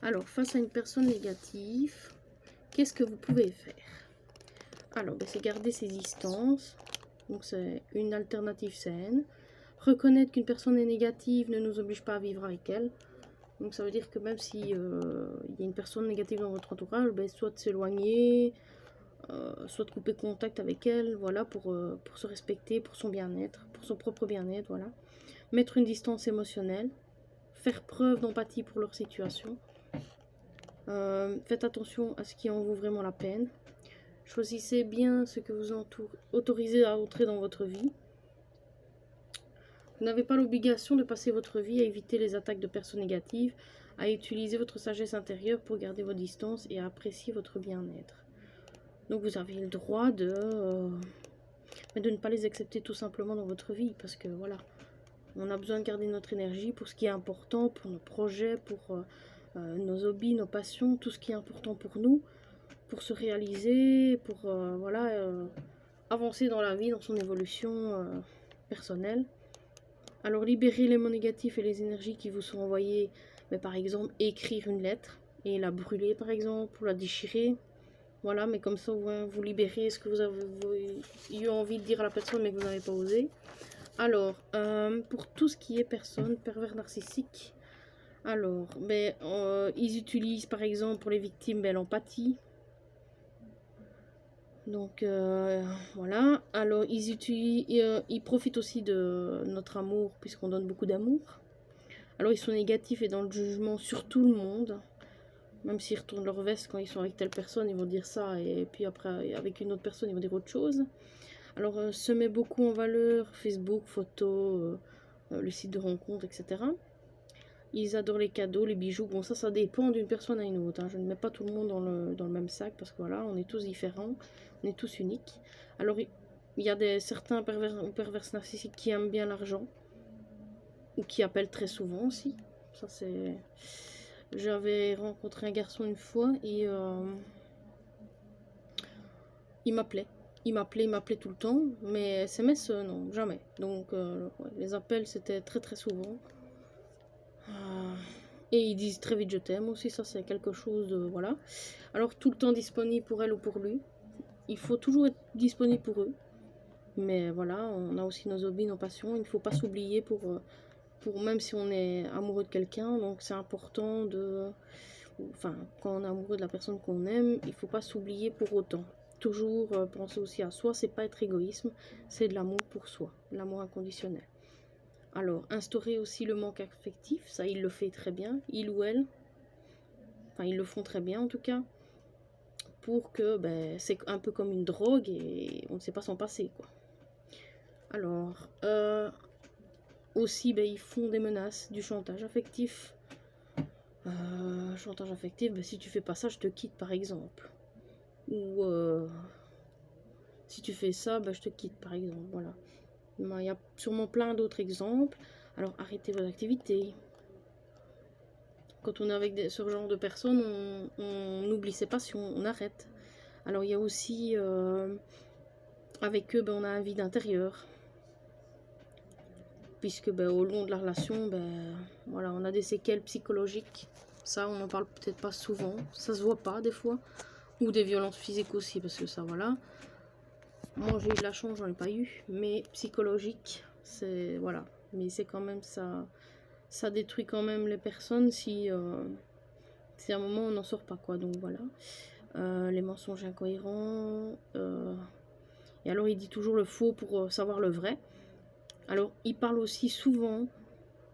Alors, face à une personne négative, qu'est-ce que vous pouvez faire? Alors, c'est garder ses distances. Donc, c'est une alternative saine. Reconnaître qu'une personne est négative ne nous oblige pas à vivre avec elle. Donc, ça veut dire que même si il y a une personne négative dans votre entourage, soit de s'éloigner, soit de couper contact avec elle, voilà, pour se respecter, pour son bien-être, pour son propre bien-être, voilà. Mettre une distance émotionnelle. Faire preuve d'empathie pour leur situation. Faites attention à ce qui en vaut vraiment la peine. Choisissez bien ce que vous autorisez à entrer dans votre vie. Vous n'avez pas l'obligation de passer votre vie à éviter les attaques de personnes négatives, à utiliser votre sagesse intérieure pour garder vos distances et à apprécier votre bien-être. Donc vous avez le droit de ne pas les accepter tout simplement dans votre vie, parce que voilà, on a besoin de garder notre énergie pour ce qui est important, pour nos projets, pour nos hobbies, nos passions, tout ce qui est important pour nous, pour se réaliser, pour avancer dans la vie, dans son évolution personnelle. Alors libérez les mots négatifs et les énergies qui vous sont envoyées, mais par exemple écrire une lettre et la brûler par exemple, ou la déchirer. Voilà, mais comme ça vous libérez ce que vous avez eu envie de dire à la personne mais que vous n'avez pas osé. Alors, pour tout ce qui est personne, pervers narcissique, alors, ils utilisent par exemple pour les victimes l'empathie. Donc voilà, alors ils profitent aussi de notre amour puisqu'on donne beaucoup d'amour. Alors ils sont négatifs et dans le jugement sur tout le monde. Même s'ils retournent leur veste quand ils sont avec telle personne, ils vont dire ça, et puis après avec une autre personne, ils vont dire autre chose. Alors se met beaucoup en valeur, Facebook, photos, le site de rencontre, etc. Ils adorent les cadeaux, les bijoux. Bon, ça dépend d'une personne à une autre. Hein. Je ne mets pas tout le monde dans le même sac parce que voilà, on est tous différents, on est tous uniques. Alors, il y a certains pervers narcissiques qui aiment bien l'argent ou qui appellent très souvent aussi. Ça, c'est... J'avais rencontré un garçon une fois et il m'appelait. Il m'appelait tout le temps, mais SMS, non, jamais. Donc, ouais, les appels, c'était très très souvent. Et ils disent très vite je t'aime aussi, ça c'est quelque chose de... Voilà. Alors tout le temps disponible pour elle ou pour lui. Il faut toujours être disponible pour eux. Mais voilà, on a aussi nos hobbies, nos passions. Il ne faut pas s'oublier pour même si on est amoureux de quelqu'un. Donc c'est important de... Enfin, quand on est amoureux de la personne qu'on aime, il ne faut pas s'oublier pour autant. Toujours penser aussi à soi, c'est pas être égoïsme, c'est de l'amour pour soi, l'amour inconditionnel. Alors, instaurer aussi le manque affectif, ça il le fait très bien, il ou elle, enfin ils le font très bien en tout cas, pour que c'est un peu comme une drogue et on ne sait pas s'en passer quoi. Alors, aussi ils font des menaces, du chantage affectif. Chantage affectif, si tu fais pas ça je te quitte par exemple. Ou si tu fais ça, je te quitte par exemple, voilà. Il y a sûrement plein d'autres exemples. Alors arrêtez vos activités. Quand on est avec ce genre de personnes, on oublie ses passions, on arrête. Alors il y a aussi, avec eux, on a un vide intérieur. Puisque au long de la relation, voilà, on a des séquelles psychologiques. Ça, on n'en parle peut-être pas souvent. Ça se voit pas des fois. Ou des violences physiques aussi, parce que ça, voilà. Moi, j'ai eu de la chance, j'en ai pas eu. Mais psychologique, c'est... Voilà. Mais c'est quand même ça... Ça détruit quand même les personnes si à un moment on n'en sort pas quoi, donc voilà. Les mensonges incohérents, et alors il dit toujours le faux pour savoir le vrai. Alors il parle aussi souvent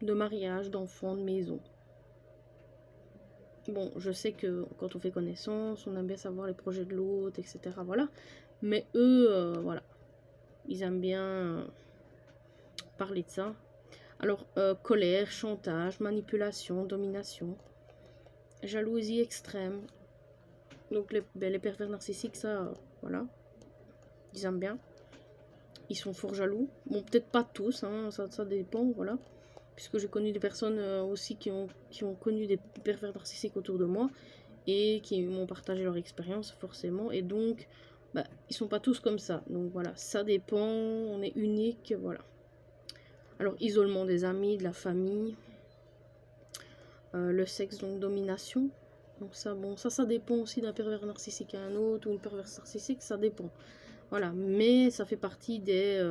de mariage, d'enfants, de maison. Bon, je sais que quand on fait connaissance, on aime bien savoir les projets de l'autre, etc. Voilà. Mais eux, voilà, ils aiment bien parler de ça. Alors, colère, chantage, manipulation, domination, jalousie extrême. Donc, les pervers narcissiques, ça, voilà, ils aiment bien. Ils sont fort jaloux. Bon, peut-être pas tous, hein, ça dépend, voilà. Puisque j'ai connu des personnes aussi qui ont connu des pervers narcissiques autour de moi et qui m'ont partagé leur expérience, forcément. Et donc, ils sont pas tous comme ça. Donc, voilà, ça dépend, on est unique, voilà. Alors, isolement des amis, de la famille. Le sexe, donc domination. Donc ça, bon, ça dépend aussi d'un pervers narcissique à un autre, ou une perverse narcissique, ça dépend. Voilà, mais ça fait partie des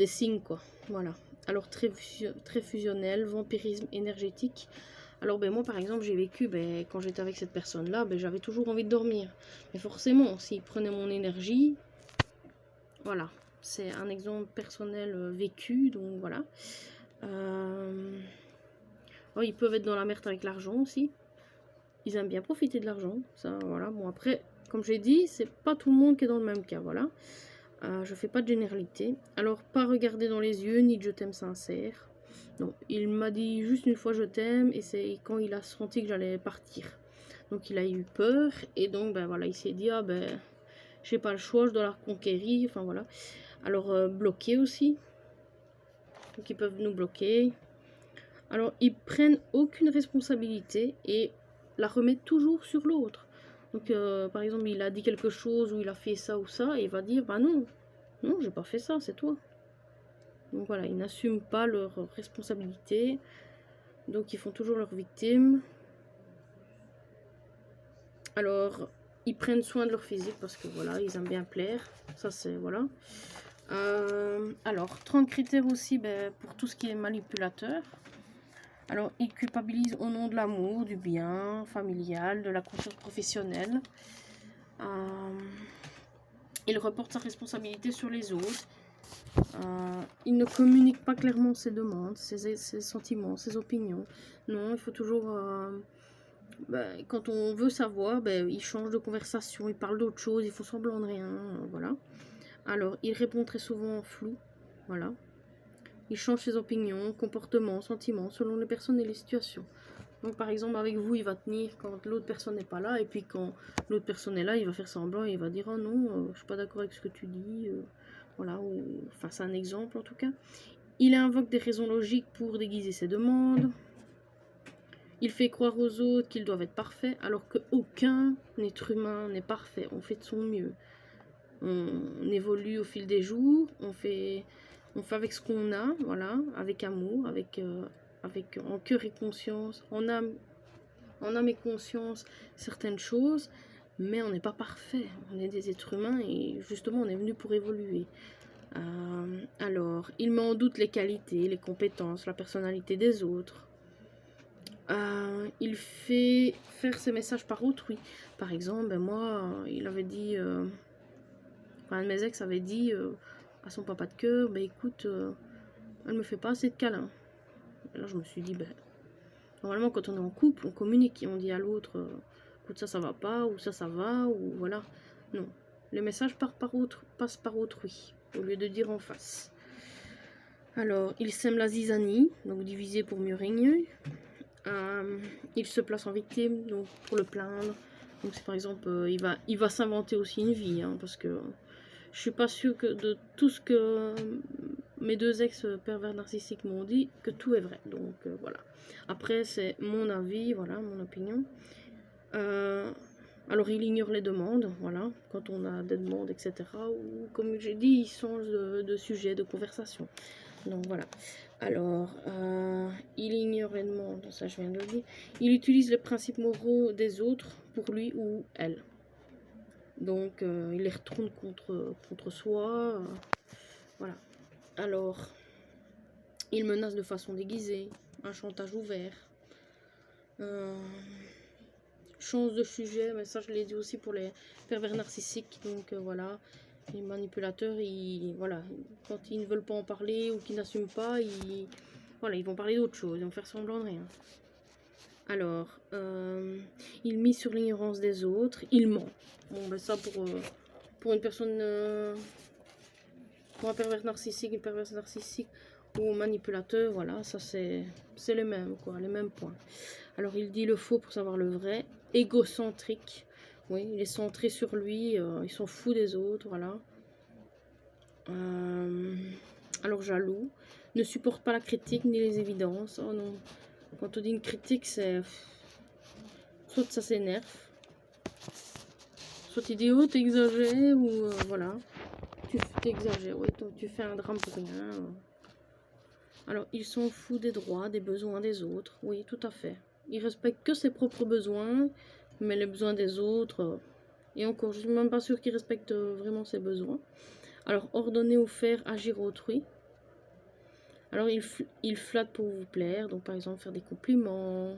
signes, quoi. Voilà. Alors, très fusionnel, vampirisme énergétique. Alors, ben, moi, par exemple, j'ai vécu, ben, quand j'étais avec cette personne-là, ben, j'avais toujours envie de dormir. Mais forcément, s'il prenait mon énergie, voilà. C'est un exemple personnel vécu, donc voilà. Oh, ils peuvent être dans la merde avec l'argent aussi. Ils aiment bien profiter de l'argent. Ça, voilà. Bon, après, comme j'ai dit, c'est pas tout le monde qui est dans le même cas, voilà. Je fais pas de généralité. Alors, pas regarder dans les yeux, ni de je t'aime sincère. Non, il m'a dit juste une fois je t'aime, et c'est quand il a senti que j'allais partir. Donc, il a eu peur, et donc, ben voilà, il s'est dit, ah ben, j'ai pas le choix, je dois la reconquérir, enfin voilà. Alors, bloquer aussi. Donc, ils peuvent nous bloquer. Alors, ils prennent aucune responsabilité et la remettent toujours sur l'autre. Donc, par exemple, il a dit quelque chose ou il a fait ça ou ça, et il va dire, bah non, non, j'ai pas fait ça, c'est toi. Donc voilà, ils n'assument pas leur responsabilité. Donc, ils font toujours leur victime. Alors, ils prennent soin de leur physique parce que voilà, ils aiment bien plaire. Ça, c'est voilà. Alors, 30 critères aussi ben, pour tout ce qui est manipulateur. Alors, il culpabilise au nom de l'amour, du bien familial, de la conscience professionnelle. Il reporte sa responsabilité sur les autres. Il ne communique pas clairement ses demandes, ses sentiments, ses opinions. Non, il faut toujours... quand on veut savoir, il change de conversation, il parle d'autre chose, il faut semblant de rien. Voilà. Alors, il répond très souvent en flou. Voilà. Il change ses opinions, comportements, sentiments, selon les personnes et les situations. Donc, par exemple, avec vous, il va tenir quand l'autre personne n'est pas là. Et puis, quand l'autre personne est là, il va faire semblant et il va dire « Oh non, je suis pas d'accord avec ce que tu dis. » Voilà, enfin, c'est un exemple en tout cas. Il invoque des raisons logiques pour déguiser ses demandes. Il fait croire aux autres qu'ils doivent être parfaits, alors qu'aucun être humain n'est parfait. On fait de son mieux. On évolue au fil des jours. On fait avec ce qu'on a, voilà, avec amour, avec en cœur et conscience, en âme et conscience, certaines choses, mais on n'est pas parfait. On est des êtres humains et justement, on est venu pour évoluer. Alors, il met en doute les qualités, les compétences, la personnalité des autres. Il fait faire ses messages par autrui. Par exemple, ben moi, il avait dit... un de mes ex avait dit à son papa de cœur, ben écoute, elle me fait pas assez de câlins. Et là, je me suis dit, ben, normalement, quand on est en couple, on communique et on dit à l'autre, écoute, ça va pas, ou ça va, ou voilà. Non, les messages passent par autrui, au lieu de dire en face. Alors, il sème la zizanie, donc diviser pour mieux régner. Il se place en victime, donc pour le plaindre. Donc, c'est par exemple, il va s'inventer aussi une vie, hein, parce que je suis pas sûre que de tout ce que mes deux ex pervers narcissiques m'ont dit, que tout est vrai. Donc voilà. Après, c'est mon avis, voilà, mon opinion. Alors, il ignore les demandes, voilà, quand on a des demandes, etc. Ou, comme j'ai dit, il change de sujet, de conversation. Donc voilà. Alors, il ignore les demandes, ça je viens de le dire. Il utilise les principes moraux des autres pour lui ou elle. Donc, il les retourne contre soi. Voilà. Alors, il menace de façon déguisée. Un chantage ouvert. Change de sujet. Mais ça, je l'ai dit aussi pour les pervers narcissiques. Donc, voilà. Les manipulateurs, voilà, quand ils ne veulent pas en parler ou qu'ils n'assument pas, voilà, ils vont parler d'autre chose. Ils vont faire semblant de rien. Alors, il mise sur l'ignorance des autres. Il ment. Bon, ben ça, pour une personne, pour un pervers narcissique, une perverse narcissique ou manipulateur, voilà, ça c'est les mêmes, quoi, les mêmes points. Alors, il dit le faux pour savoir le vrai. Égocentrique. Oui, il est centré sur lui. Il s'en fout des autres, voilà. Alors, jaloux. Ne supporte pas la critique ni les évidences. Oh non. Quand on dit une critique, c'est... soit ça s'énerve, soit il dit oh t'exagères, ou voilà, tu t'exagères, oui, tu fais un drame pour rien. Alors, il s'en fout des droits, des besoins des autres. Oui, tout à fait. Il respecte que ses propres besoins, mais les besoins des autres... et encore, je suis même pas sûre qu'il respecte vraiment ses besoins. Alors, ordonner ou faire agir autrui. Alors, il flatte pour vous plaire. Donc, par exemple, faire des compliments.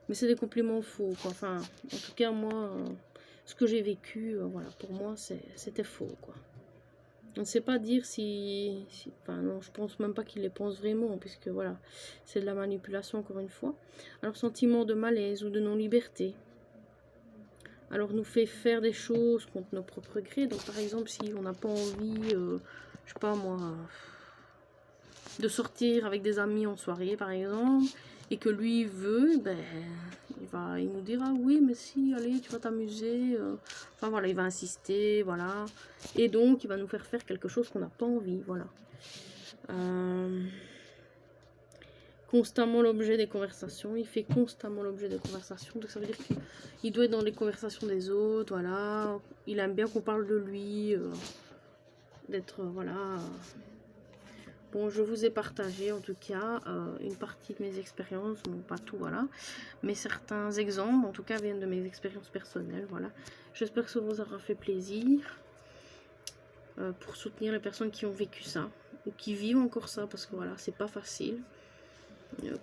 Mais c'est des compliments faux, quoi. Enfin, en tout cas, moi, ce que j'ai vécu, voilà, pour moi, c'était faux, quoi. On ne sait pas dire enfin non, je pense même pas qu'il les pense vraiment, puisque voilà, c'est de la manipulation encore une fois. Alors, sentiment de malaise ou de non-liberté. Alors, nous fait faire des choses contre nos propres grés. Donc, par exemple, si on n'a pas envie, je sais pas moi, de sortir avec des amis en soirée, par exemple, et que lui veut, ben, il nous dira oui, mais si, allez, tu vas t'amuser. Enfin voilà, il va insister, voilà. Et donc, il va nous faire quelque chose qu'on n'a pas envie, voilà. Constamment l'objet des conversations, il fait constamment l'objet des conversations, donc ça veut dire qu'il doit être dans les conversations des autres, voilà. Il aime bien qu'on parle de lui, d'être, voilà. Bon, je vous ai partagé en tout cas une partie de mes expériences, bon pas tout, voilà, mais certains exemples en tout cas viennent de mes expériences personnelles, voilà. J'espère que ça vous aura fait plaisir pour soutenir les personnes qui ont vécu ça, ou qui vivent encore ça, parce que voilà, c'est pas facile.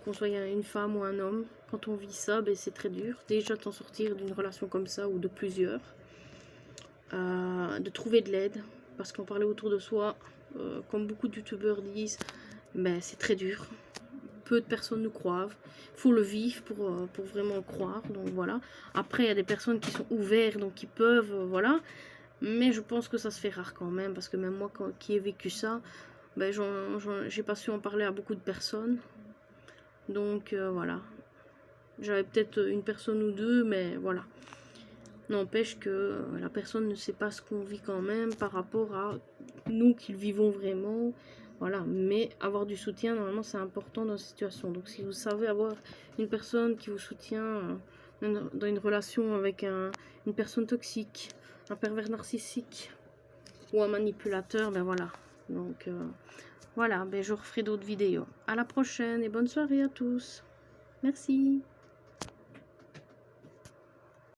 Qu'on soit une femme ou un homme, quand on vit ça, ben, c'est très dur. Déjà d'en sortir d'une relation comme ça, ou de plusieurs. De trouver de l'aide, parce qu'en parler autour de soi, comme beaucoup de youtubeurs disent, ben, c'est très dur. Peu de personnes nous croient. Il faut le vivre pour vraiment croire. Donc voilà. Après, il y a des personnes qui sont ouvertes, donc qui peuvent, voilà. Mais je pense que ça se fait rare quand même, parce que même moi, qui ai vécu ça, ben, j'ai pas su en parler à beaucoup de personnes. Donc voilà. J'avais peut-être une personne ou deux, mais voilà. N'empêche que la personne ne sait pas ce qu'on vit quand même par rapport à nous qui le vivons vraiment. Voilà, mais avoir du soutien, normalement, c'est important dans cette situation. Donc, si vous savez avoir une personne qui vous soutient dans une relation avec une personne toxique, un pervers narcissique ou un manipulateur, ben voilà. Donc, voilà, ben je referai d'autres vidéos. À la prochaine et bonne soirée à tous. Merci.